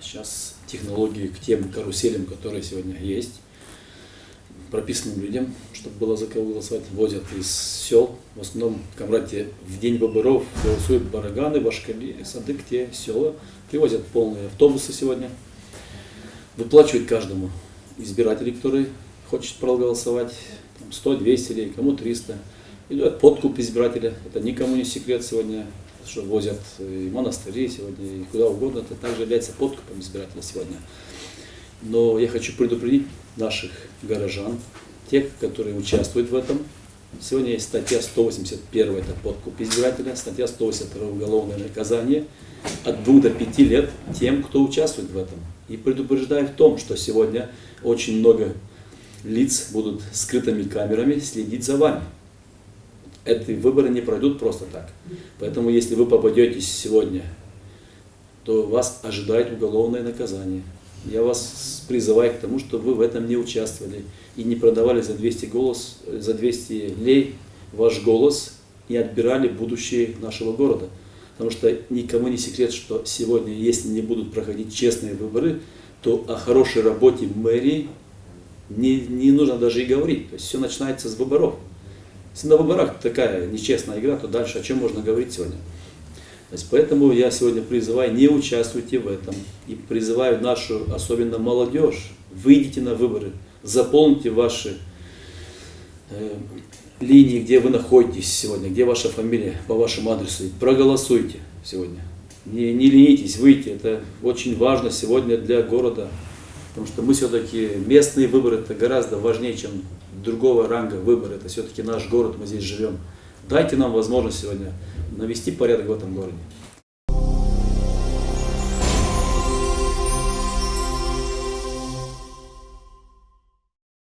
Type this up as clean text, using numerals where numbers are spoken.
сейчас технологии к тем каруселям, которые сегодня есть, прописанным людям, чтобы было за кого голосовать, возят из сел. В основном в Камрате в день выборов голосуют Бараганы, Башкали, Садык, те села. Привозят полные автобусы сегодня. Выплачивают каждому избирателю, который хочет проголосовать, 100, 200 или кому 300. Идет подкуп избирателя. Это никому не секрет сегодня, что возят и монастыри сегодня, и куда угодно. Это также является подкупом избирателя сегодня. Но я хочу предупредить наших горожан, тех, которые участвуют в этом. Сегодня есть статья 181, это подкуп избирателя, статья 182 уголовное наказание от 2 до 5 лет тем, кто участвует в этом. И предупреждаю в том, что сегодня очень много лиц будут скрытыми камерами следить за вами. Эти выборы не пройдут просто так. Поэтому если вы попадетесь сегодня, то вас ожидает уголовное наказание. Я вас призываю к тому, чтобы вы в этом не участвовали и не продавали за 200 лей ваш голос и отбирали будущее нашего города. Потому что никому не секрет, что сегодня, если не будут проходить честные выборы, то о хорошей работе мэрии не нужно даже и говорить. То есть все начинается с выборов. Если на выборах такая нечестная игра, то дальше о чем можно говорить сегодня? То есть поэтому я сегодня призываю, не участвуйте в этом. И призываю нашу, особенно молодежь, выйдите на выборы, заполните ваши линии, где вы находитесь сегодня, где ваша фамилия по вашему адресу. Проголосуйте сегодня. Не ленитесь, выйти. Это очень важно сегодня для города. Потому что мы все-таки, местные выборы, это гораздо важнее, чем другого ранга выборы. Это все-таки наш город, мы здесь живем. Дайте нам возможность сегодня навести порядок в этом городе.